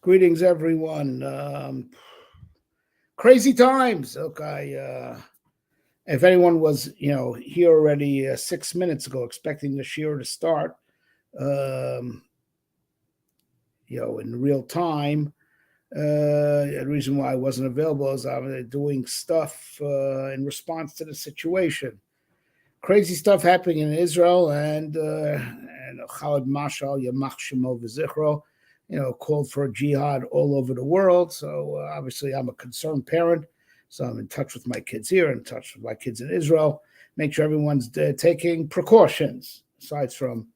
Greetings, everyone. Crazy times. Okay. If anyone was, here already 6 minutes ago, expecting the shiur to start, in real time, the reason why I wasn't available is I'm doing stuff in response to the situation. Crazy stuff happening in Israel and Chalad Mashal Yamach Shemo V'Zichro, called for a jihad all over the world. So obviously I'm a concerned parent. So I'm in touch with my kids here, in touch with my kids in Israel. Make sure everyone's taking precautions, aside from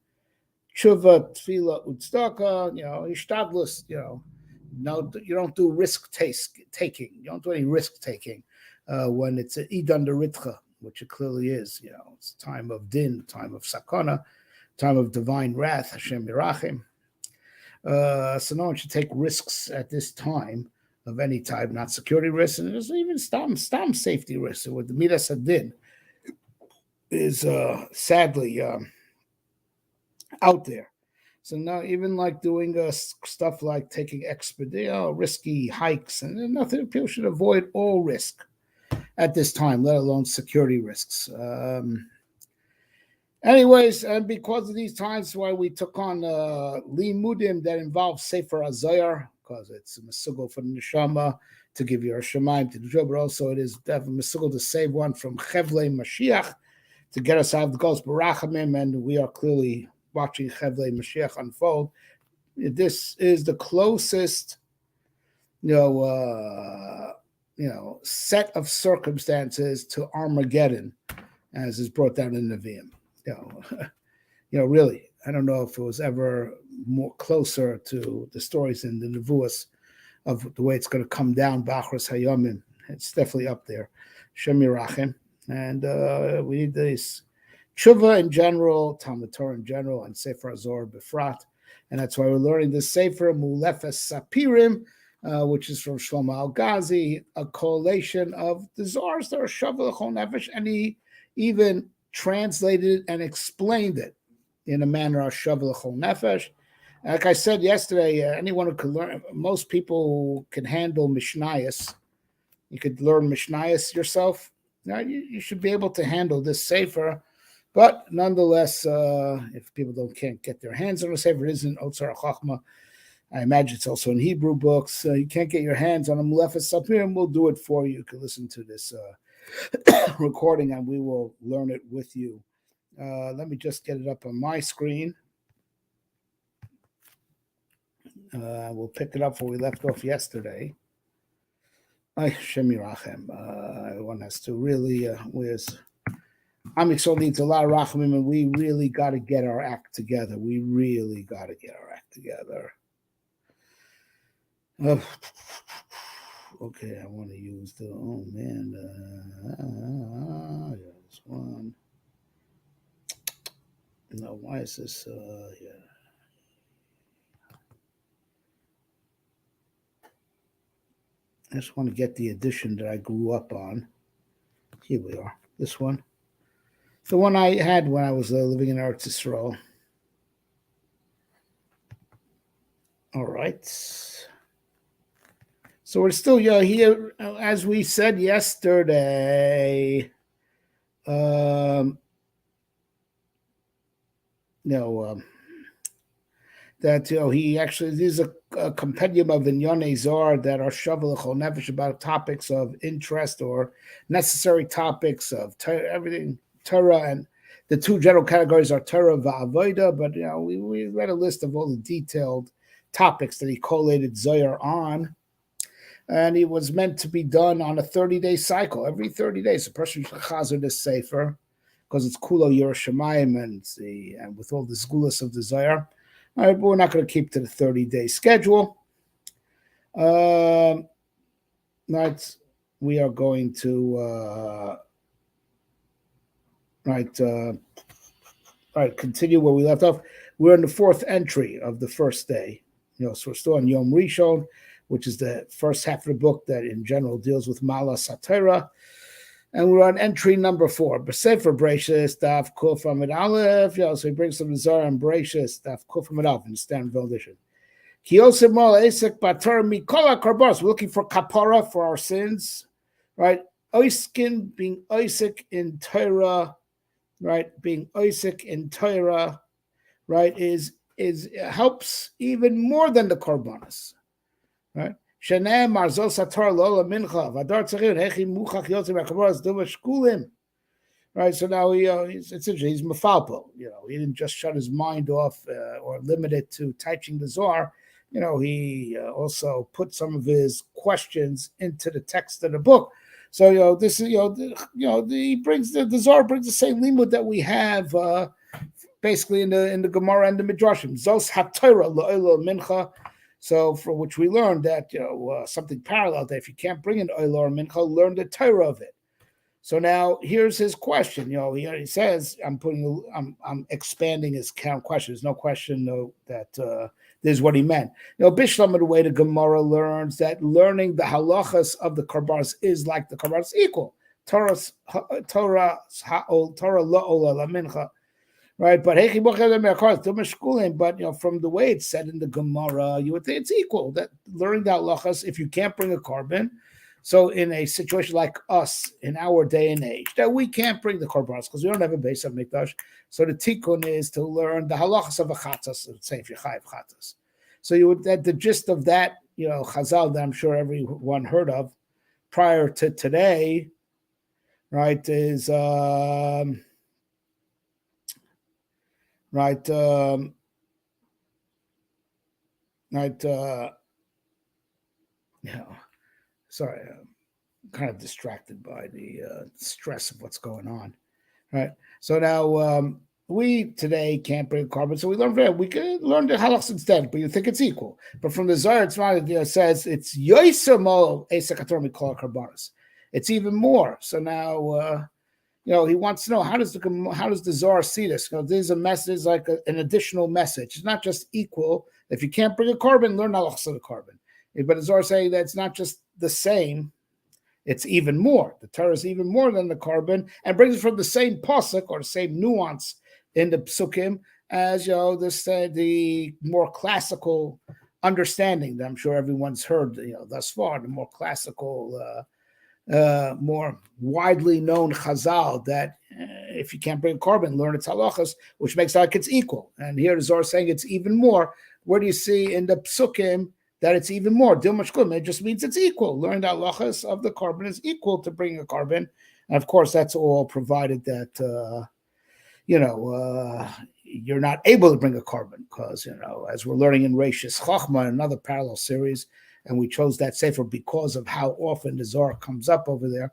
tshuva, tefillah, utzedakah, ishtadlus, no, you don't do risk taking. You don't do any risk taking when it's an idan deritcha, which it clearly is. It's a time of din, time of sakana, time of divine wrath, Hashem Yerachim. So no one should take risks at this time of any type, not security risks, and there's even stam safety risks. So with the midas hadin is sadly out there. So now even like doing stuff like taking risky hikes, and nothing, people should avoid all risk at this time, let alone security risks. Anyways, and because of these times, why we took on limudim that involve Sefer HaZohar, because it's a mesugal for the neshama to give your shemaim to the job, but also it is definitely mesugal to save one from Chevlei Mashiach, to get us out of the Gos Barachamim, and we are clearly watching Chevlei Mashiach unfold. This is the closest, set of circumstances to Armageddon, as is brought down in Nevi'im. Really, I don't know if it was ever more closer to the stories in the Nevuos of the way it's going to come down. B'achros Hayomim, it's definitely up there. Shem Yerachim, and we need this tshuva in general, Talmud Torah in general, and Sefer HaZohar Befrat, and that's why we're learning this Sefer Mulefes Sappirim, which is from Shlomo Algazi, a collation of the Zohars that are Shavuot L'chol Nefesh, and he even translated it and explained it in a manner of Shavuot L'chol Nefesh. Like I said yesterday, anyone who can learn, most people can handle Mishnayos. You could learn Mishnayos yourself. Now you should be able to handle this Sefer. But nonetheless, if people can't get their hands on a Sefer, it isn't Otzar Chachma. I imagine it's also in Hebrew books. You can't get your hands on a Mulefes Sappirim, we'll do it for you. You can listen to this recording and we will learn it with you. Let me just get it up on my screen. We'll pick it up where we left off yesterday. Shem Yerachem. One has to really, Am Yisrael needs a lot of rachamim, and we really got to get our act together. Okay, I want to use the, this one. No, why is this, I just want to get the edition that I grew up on. Here we are, this one. The one I had when I was living in Eretz Yisrael. All right. So we're still here, as we said yesterday. That he actually, these are a compendium of Inyonei Zohar that are Shavuot L'chol Nefesh, about topics of interest or necessary topics of everything. Torah, and the two general categories are Torah va'avoda, but we read a list of all the detailed topics that he collated Zohar on, and it was meant to be done on a 30-day cycle. Every 30 days, a person should chazer this sefer because it's Kulo Yerushalayim and with all the zgulas of the Zohar. All right, but we're not going to keep to the 30-day schedule. We are going to. Continue where we left off. We're in the fourth entry of the first day. So we're still on Yom Rishon, which is the first half of the book that in general deals with Malas HaTorah. And we're on entry number 4. B'Sefer Breishis, Daf Kuf Amid Aleph. So he brings some Zohar and Breishis, Daf Kuf Amid Aleph in the standard edition. We're looking for kapara for our sins, right? Oiskin, being Isaac in Torah, right? Being Isaac in Torah, right, is helps even more than the korbanos, right? Right, so now it's interesting. He's mafalpo. He didn't just shut his mind off or limit it to teaching the Zohar. He also put some of his questions into the text of the book. So this is he brings the Zohar brings the same limud that we have basically in the Gemara and the Midrashim. Zos haTorah la'olah mincha. So for which we learned that something parallel, that if you can't bring an olah or mincha, learn the Torah of it. So now here's his question. He says, I'm expanding his question. There's no question that this is what he meant. Bishlam, the way the Gemara learns that learning the halachas of the korbanos is like the korbanos equal. Torah la'olah mincha. Right, but from the way it's said in the Gemara, you would think it's equal. That learning the halachas, if you can't bring a korban, so in a situation like us in our day and age, that we can't bring the korbanos because we don't have a base of mikdash. So the tikkun is to learn the halachas of a chatas, say if you're chayav chatas. So the gist of that, chazal that I'm sure everyone heard of prior to today, right, is sorry, I'm kind of distracted by the stress of what's going on, right? So now we today can't bring carbon, so we can learn the halachas instead, but you think it's equal. But from the Zohar, it says it's yoisamo esekator mikol karbanos. It's even more. So now he wants to know how does the Zohar see this? There's a message like an additional message. It's not just equal. If you can't bring a carbon, learn halachas of the carbon. But the Zohar saying that it's not just the same, it's even more. The Torah is even more than the carbon, and brings it from the same pasuk or the same nuance in the psukim as the more classical understanding that I'm sure everyone's heard thus far. The more classical, more widely known chazal that if you can't bring carbon, learn its halachas, which makes it like it's equal. And here the Zohar is saying it's even more. Where do you see in the psukim that it's even more? It just means it's equal. Learn the halachas of the carbon is equal to bringing a carbon. And of course, that's all provided that, you're not able to bring a carbon because, as we're learning in Reishis Chachma, another parallel series, and we chose that sefer because of how often the Zohar comes up over there,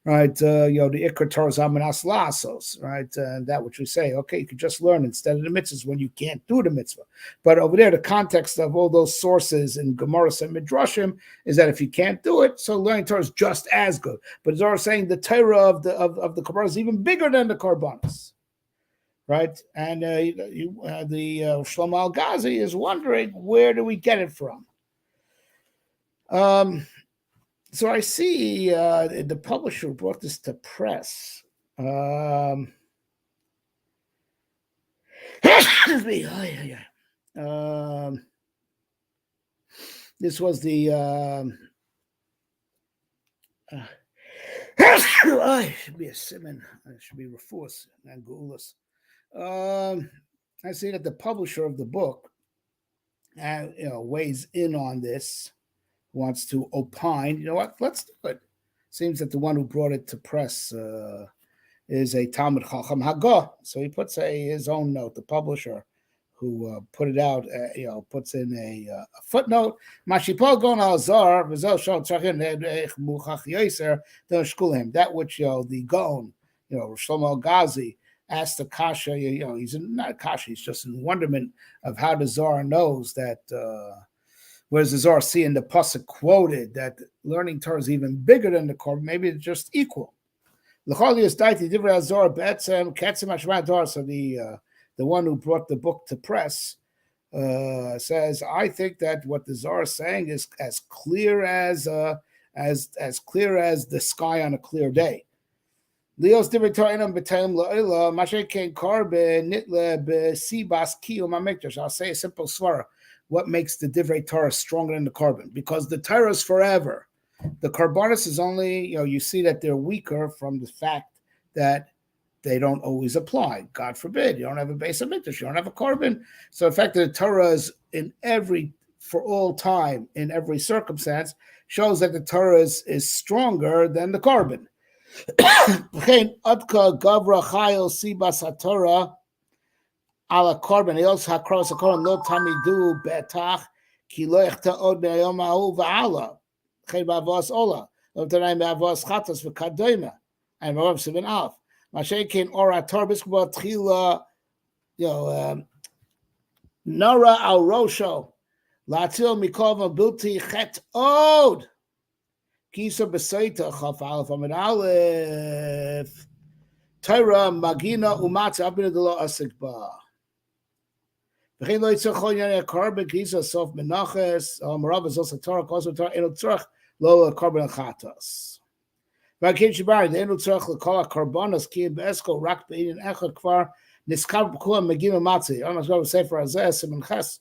right? The Ikar Torah Zamanas Lasos, right? That which we say, okay, you could just learn instead of the mitzvahs when you can't do the mitzvah. But over there, the context of all those sources in Gemaras and Midrashim is that if you can't do it, so learning Torah is just as good. But Zohar saying the Torah of the Korbanos is even bigger than the Korbanos, right? And the Shlomo Algazi is wondering, where do we get it from? So I see the publisher brought this to press. Excuse me. This was the should be a simon. It should be Rafus and Geulas. I see that the publisher of the book weighs in on this. Wants to opine. You know what? Let's do it. Seems that the one who brought it to press is a Talmud Chacham Hagah. So he puts his own note. The publisher who put it out, puts in a footnote. Mashipol gon al zar v'zel shal tzarchin muchach yoser don't shkul him. That which the Gaon, Rav Shlomo Algazi asked the kasha. He's not kasha. He's just in wonderment of how the Zohar knows that. Whereas the Zohar see in the pasuk quoted that learning Torah is even bigger than the Korban, maybe it's just equal. So the one who brought the book to press says, I think that what the Zohar is saying is as clear as clear as the sky on a clear day. I'll say a simple svara. what makes the Divrei Torah stronger than the carbon, because the Torah is forever. The Karbonis is only, you see that they're weaker from the fact that they don't always apply. God forbid, you don't have a base of mikdash, you don't have a carbon. So the fact that the Torah is for all time, in every circumstance, shows that the Torah is stronger than the carbon. Adka gavra chayil sibas haTorah ala carbon. Eos hakros hakoron lo tamidu betach ki lo yechta od me'ayom ha'u va'ala. Chen ba'avos ola. Lo t'nai me'avos chatas v'kadoyma. And Rav Shlomo Algazi. Mashekin ora Torah biskba tchila, nara al rosho. Latil mikova bilti chet od. Kisa besaita chaf alef amid alef. Torah magina umatza abin adela asikba. V'chein lo yitzach chol yana carbon kisa sof menaches. Marav is also Torah koso Torah eno tzarech lo carbon chatas. V'akim shibari the eno tzarech lekol carbonas ki be'esko rak be'inin echad kvar niskab b'kulam magina matzi. I'm not going to say for Azeh Simon Ches.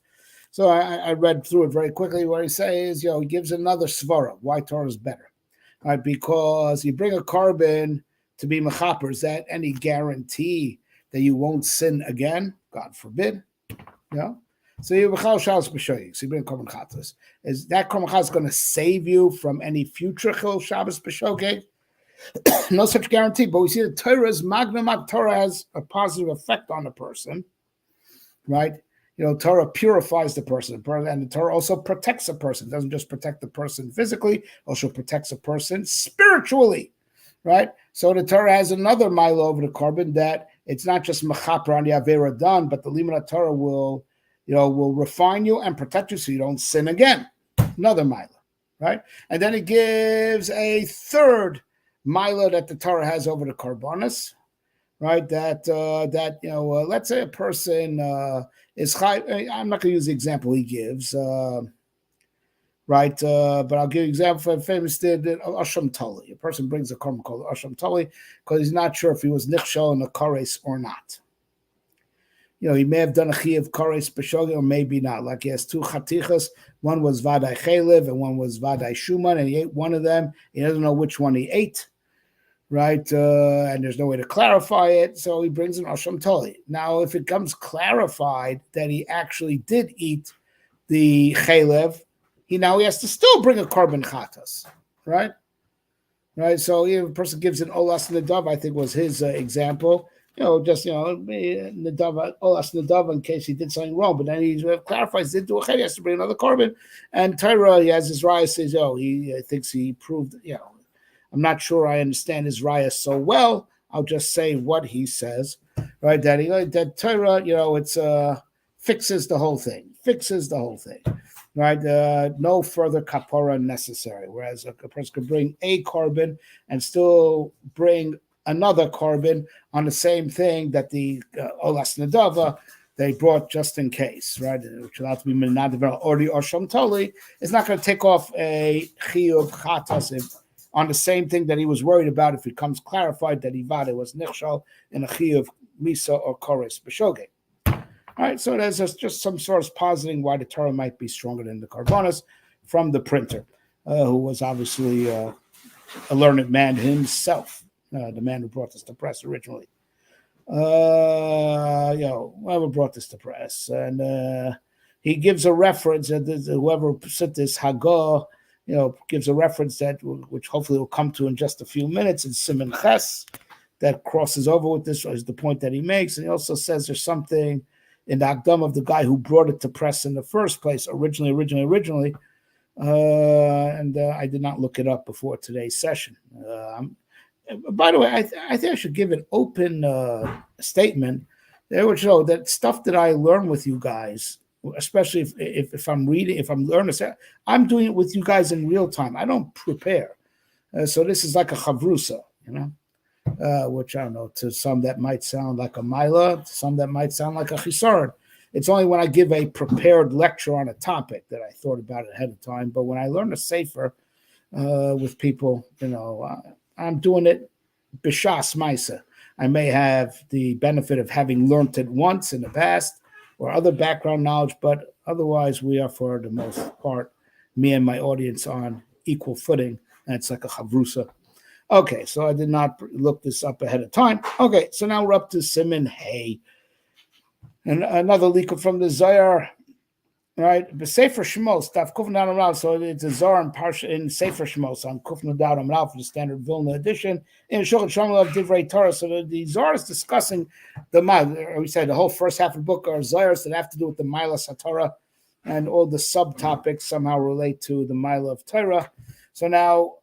So I read through it very quickly where he says, he gives another svara, why Torah is better. Right? Because you bring a carbon to be mechaper, is that any guarantee that you won't sin again? God forbid. So you bring a carbon chatas. Is that carbon chatas going to save you from any future chil Shabbos b'shogeg? No such guarantee, but we see that Torah's magnum Torah has a positive effect on a person, right? Torah purifies the person, and the Torah also protects a person. It doesn't just protect the person physically, also protects a person spiritually, right? So the Torah has another mila over the carbon, that it's not just mechaper on the avera done, but the limud Torah will refine you and protect you so you don't sin again. Another mila, right? And then it gives a third mila that the Torah has over the carbonis, right? That let's say a person is chai. I'm not going to use the example he gives, right? But I'll give you an example for a famous did Asham Tali. A person brings a korban called Asham Tali because he's not sure if he was nichshel in a kares or not. He may have done a chi of kares b'shogeg or maybe not. Like he has two chatichas. One was vadai chaylev and one was vadai shuman, and he ate one of them. He doesn't know which one he ate. Right, and there's no way to clarify it, so he brings an Asham Tali. Now, if it comes clarified that he actually did eat the chaylev, he has to still bring a carbon chatas, right? Right, so if a person gives an olas nadav, I think was his example, nadav, olas nadav in case he did something wrong, but then he clarifies, did do a chay, he has to bring another carbon, and Torah, he has his raya, says, he thinks he proved, I'm not sure I understand his raya so well. I'll just say what he says, right? That Torah, it's fixes the whole thing, right? No further kapora necessary. Whereas a person could bring a carbon and still bring another carbon on the same thing that the olas nadava they brought just in case, right? Which will have to be menadav or the Asham Tali. It's not going to take off a chiyuv chatas on the same thing that he was worried about if it comes clarified that Ivada was nichshal in a chi of misa or chorus b'shogeg. All right, so there's just some source positing why the Torah might be stronger than the carbonis from the printer, who was obviously a learned man himself, the man who brought this to press originally. Whoever brought this to press, and he gives a reference that whoever said this Hagah. Gives a reference that which hopefully we'll come to in just a few minutes in Simon Ches that crosses over with this is the point that he makes. And he also says there's something in the Akdam of the guy who brought it to press in the first place, originally. And I did not look it up before today's session. By the way, I think I should give an open statement that would show that stuff that I learn with you guys, especially if I'm reading, if I'm learning, I'm doing it with you guys in real time. I don't prepare. So this is like a chavrusa, which I don't know, to some that might sound like a mila, to some that might sound like a chisaron. It's only when I give a prepared lecture on a topic that I thought about it ahead of time. But when I learn a sefer with people, I'm doing it b'shas maisa. I may have the benefit of having learned it once in the past, or other background knowledge, but Otherwise, we are, for the most part, me and my audience on equal footing, and it's like a chavrusa. Okay, so I did not look this up ahead of time. Okay, so now we're up to Siman Hay. And another leak from the ZOHAR, right? The Sefer Shmos, Daf Kuf Nudal Amud Aleph. So it's a ZOHAR in Sefer Shmos on Kuf Nudal Amud Aleph for the standard Vilna edition. In Shulchan Shlomo of Divrei Torah. So the ZOHAR is discussing we said the whole first half of the book are ZOHARs that have to do with the Milas HaTorah, and all the subtopics somehow relate to the Mila of Torah. So now,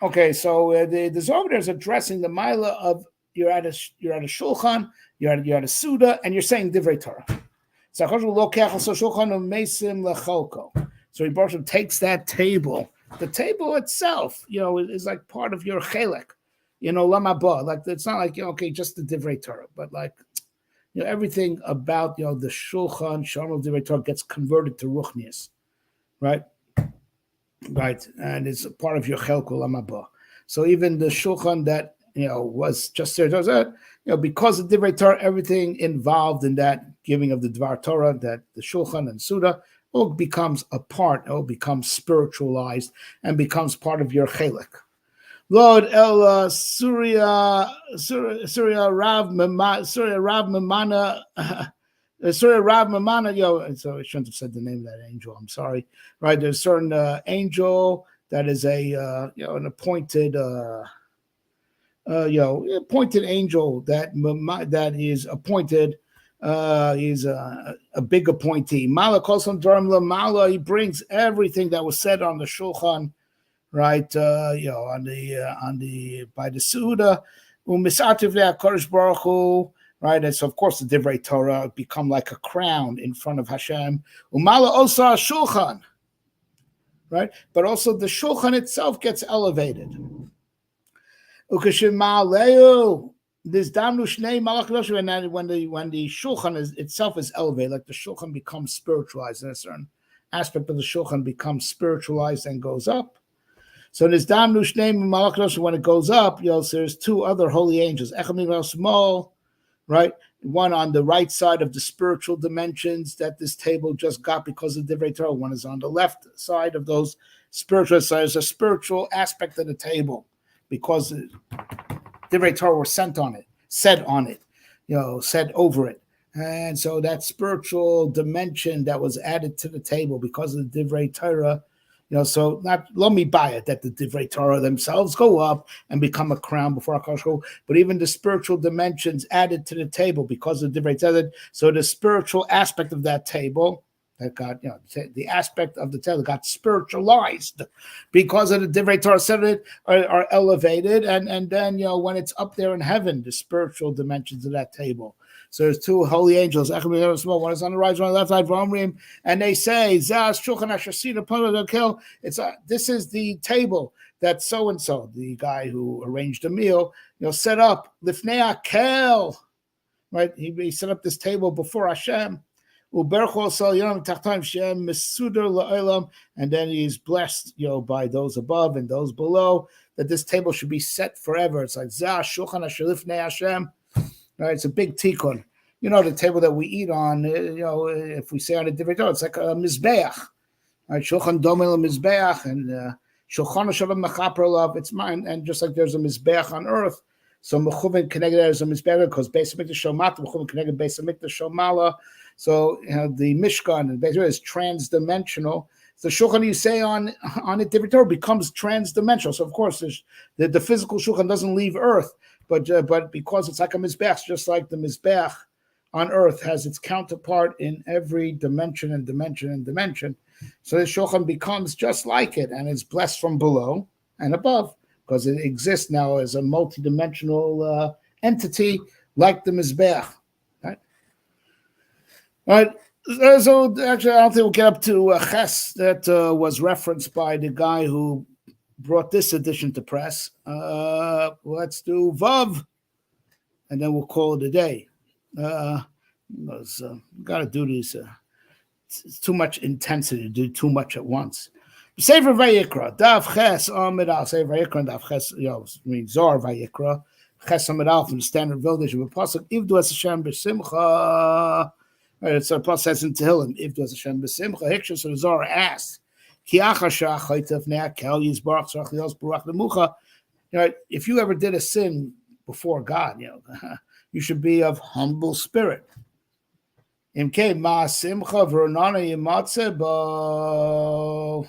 okay, so the ZOHAR is addressing the Mila of you're at a shulchan, you're at a suda, and you're saying divrei Torah. So he takes that table. The table itself, is like part of your chelek, lamaba. Like it's not like just the divrei Torah, but like everything about the shulchan shalom divrei Torah gets converted to ruchnius, right? Right, and it's a part of your chelek lamaba. So even the shulchan that was just there, because of divrei Torah, everything involved in that giving of the Dvar Torah, that the Shulchan and Suda, all becomes a part, all becomes spiritualized and becomes part of your chelek. Lord El Surya Rav Mamana, so I shouldn't have said the name of that angel. I'm sorry. Right, there's a certain angel that is an appointed. Appointed angel that is appointed. He's a big appointee. Mala calls him Dharma Mala. He brings everything that was said on the Shulchan, right? On the by the Suda, Umisativ le'Hakadosh Baruch Hu, right? And so of course the Divrei Torah become like a crown in front of Hashem. Umala osa Shulchan, right? But also the Shulchan itself gets elevated. This damnu shnei malach kedoshim, and then when the shulchan itself is elevated, like the shulchan becomes spiritualized, and a certain aspect of the shulchan becomes spiritualized and goes up. So this damnu shnei malach kedoshim, when it goes up, so there's two other holy angels, echad small, right? One on the right side of the spiritual dimensions that this table just got because of divrei Torah. One is on the left side of those spiritual. So there's a spiritual aspect of the table, because divrei Torah were said on it, said over it. And so that spiritual dimension that was added to the table because of the divrei Torah, so not let me buy it that the divrei Torah themselves go up and become a crown before HaKadosh Baruch Hu, but even the spiritual dimensions added to the table because of the divrei Torah. So the spiritual aspect of that table that got, the aspect of the table got spiritualized because of the divrei Torah said it are elevated, and then when it's up there in heaven, the spiritual dimensions of that table. So there's two holy angels, one is on the right, one on the left side, and they say, this is the table that so and so, the guy who arranged the meal, set up lifnei akel, right? He set up this table before Hashem. And then he's blessed, by those above and those below, that this table should be set forever. It's like Hashem, right? It's a big tikkun. The table that we eat on, if we say on a different door, it's like a mizbeach, right? Shulchan domel mizbeach, and shulchan shalom mechaper love. It's mine, and just like there's a mizbeach on earth, so mechuven connected as a mizbeach because Beis Hamikdash Shomata, mechuven connected Beis Hamikdash Shomala. So the Mishkan and Beis is trans-dimensional. The shulchan you say on it, divrei Torah becomes trans-dimensional. So of course, the physical shulchan doesn't leave Earth, but because it's like a mizbeach, just like the mizbeach on Earth has its counterpart in every dimension and dimension and dimension. So the shulchan becomes just like it, and it's blessed from below and above because it exists now as a multidimensional entity like the mizbeach. All right, so actually, I don't think we'll get up to Ches that was referenced by the guy who brought this edition to press. Let's do Vav, and then we'll call it a day. Got to do these. It's too much intensity to do too much at once. Sefer Vayikra, Daf Ches Amid Al. Sefer Vayikra, Daf Ches, means Zohar Vayikra. Ches Amid Al from the standard Vilna. Pasuk Ivdu Es Hashem B'Simcha. Right, it's a plus says in Tehillim, if does Hashem b'simcha, Hiksha, so the Zohar asks, Ki achasha chaytef ne'akel yizbarach tzarach lios barach lemucha. If you ever did a sin before God, you should be of humble spirit. Imke ma simcha v'ronana yimatze bo.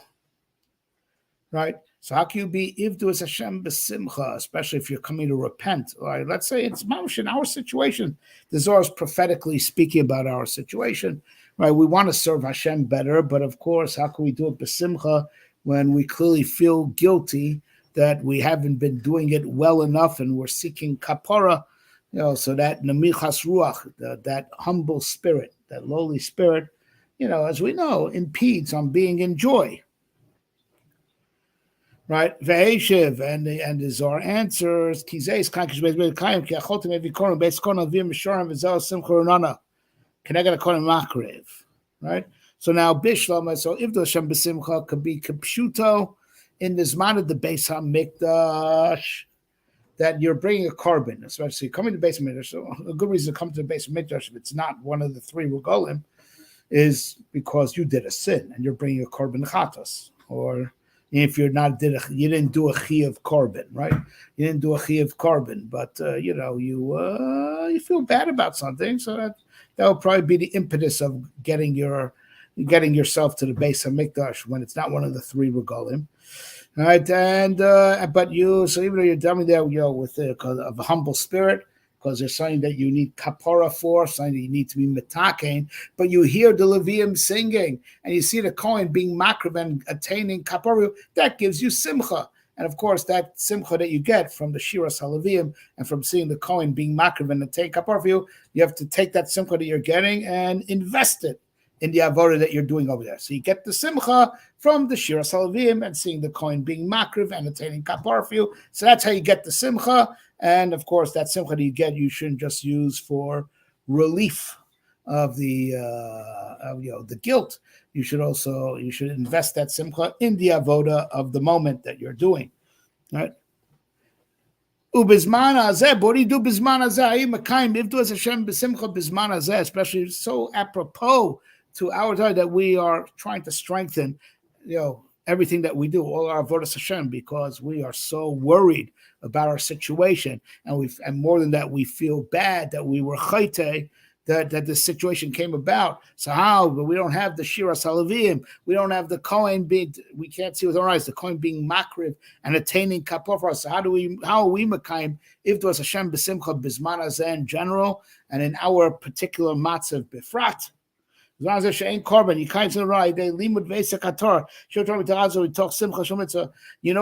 Right? So how can you be ivdu as Hashem b'simcha, especially if you're coming to repent? Right? Let's say it's mamash in our situation. The Zohar is prophetically speaking about our situation. Right? We want to serve Hashem better, but of course, how can we do it b'simcha when we clearly feel guilty that we haven't been doing it well enough and we're seeking kapara, so that namichas ruach, that humble spirit, that lowly spirit, as we know, impedes on being in joy. Right? Ve'eshiv, and the Zohar answers, Kizeis kankish beis kayim ki achotim evi koron beis koron avim mishorim v'zel simcha ronana keneged koron makrev. Right? So now Bishlam, so if the Hashem b'simcha could be kapshuto in the zman of the Beis HaMikdash, that you're bringing a carbon, especially coming to the Beis HaMikdash. So a good reason to come to the Beis HaMikdash, if it's not one of the three regalim, is because you did a sin and you're bringing a carbon chatas, or if you're not you didn't do a chi of carbon, right? You didn't do a chi of carbon, but you feel bad about something, so that will probably be the impetus of getting yourself to the Beis HaMikdash when it's not one of the three regalim. All right, and but so even though you're dummy there, with of a humble spirit, because there's something that you need kapara for, something that you need to be metaken, but you hear the Levium singing, and you see the Kohen being makriv and attaining kapara, that gives you simcha. And of course, that simcha that you get from the Shiras HaLevium and from seeing the Kohen being makriv and attaining kapara for you have to take that simcha that you're getting and invest it in the avodah that you're doing over there. So you get the simcha from the Shiras HaLevium and seeing the Kohen being makriv and attaining kapara for you. So that's how you get the simcha. And of course, that simcha that you get, you shouldn't just use for relief of the guilt. You should invest that simcha in the avodah of the moment that you're doing. Right? Ubizman hazeh, what do you do bizman hazeh? Makayim ivdu as Hashem b'simcha bizman hazeh, especially so apropos to our time that we are trying to strengthen, everything that we do, all our avodas Hashem, because we are so worried about our situation, and more than that, we feel bad that we were chayte, that this situation came about. So how? But we don't have the Shiras HaLeviim, we don't have the Kohen we can't see with our eyes the Kohen being makriv and attaining kapor. So how are we makayim if there was Hashem b'simcha b'zman hazeh in general, and in our particular matzav b'frat? You know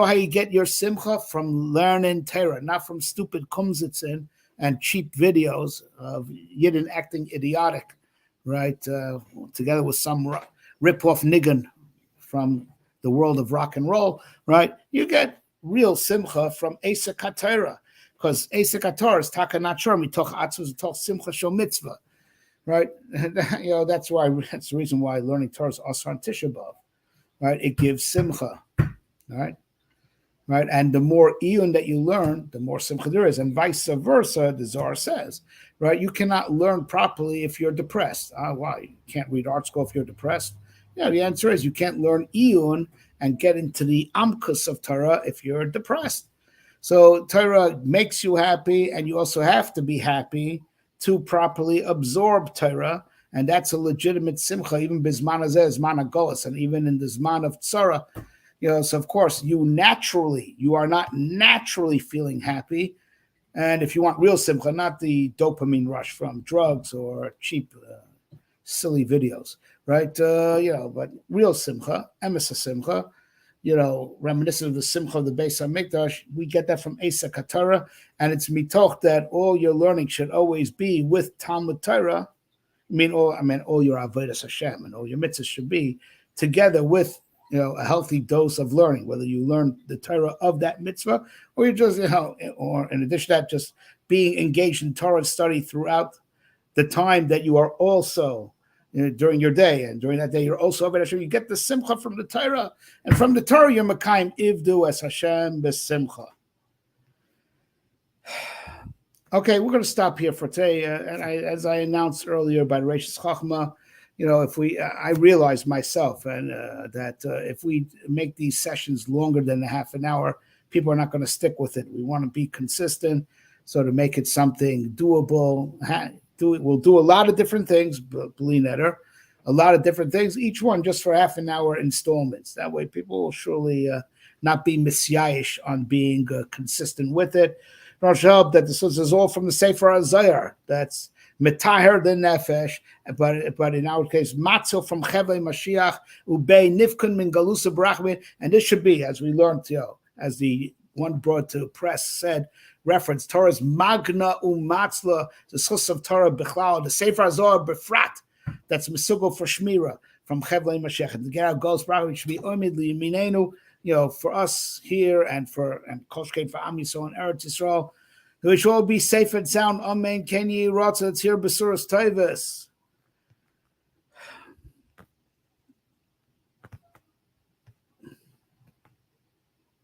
how you get your simcha? From learning Torah, not from stupid kumsitzin and cheap videos of Yidden acting idiotic, right? Together with some rip-off niggun from the world of rock and roll, right? You get real simcha from Esek HaTorah, because Esek HaTorah is taka not sure, mitoch atzvus mitoch simcha shel mitzvah. Right, that's the reason why learning Torah is also on Tisha B'Av, right? It gives simcha, right, and the more iyun that you learn, the more simcha there is, and vice versa. The Zohar says, right, you cannot learn properly if you're depressed. Why? You can't read art school if you're depressed. Yeah, the answer is you can't learn iyun and get into the amkus of Torah if you're depressed. So Torah makes you happy, and you also have to be happy to properly absorb Torah, and that's a legitimate simcha, even bizman hazeh, zman hagolos, and even in the zman of tzara. So of course, you are not naturally feeling happy, and if you want real simcha, not the dopamine rush from drugs or cheap, silly videos, right? But real simcha, emes simcha, reminiscent of the simcha of the Beis HaMikdash, we get that from Esek HaTorah, and it's mitoch that all your learning should always be with Talmud Torah. All your avodas Hashem and all your mitzvahs should be together with a healthy dose of learning, whether you learn the Torah of that mitzvah or you just or in addition to that, just being engaged in Torah study throughout the time that you are also during your day, and during that day you're also avodas Hashem. You get the simcha from the Torah, and from the Torah you're makayim ivdu as Hashem b'simcha. Okay, we're going to stop here for today. And as I announced earlier by Reishis Chachma, if I realize myself and that if we make these sessions longer than a half an hour, people are not going to stick with it. We want to be consistent, so to make it something doable. We'll do a lot of different things, bli neder, a lot of different things. Each one just for half an hour installments. That way, people will surely not be misyayish on being consistent with it. That this is all from the Sefer ZOHAR. That's metaher the nefesh, but in our case, matzil from Chevei Mashiach ubei nifkun min galusa brachmin, and this should be, as we learned, as the one brought to press said, reference Torah's magna umatzla, the schus of Torah bichlal, the Sefer ZOHAR befrat. That's misugo for shmira from Chevei Mashiach. And the Gerah goes brachmin should be omid liminenu. For us here and Koshkeit for Am Yisrael and Eretz Yisrael, we should all be safe and sound. Amen. Ken ye rotza tzir besuras toivus.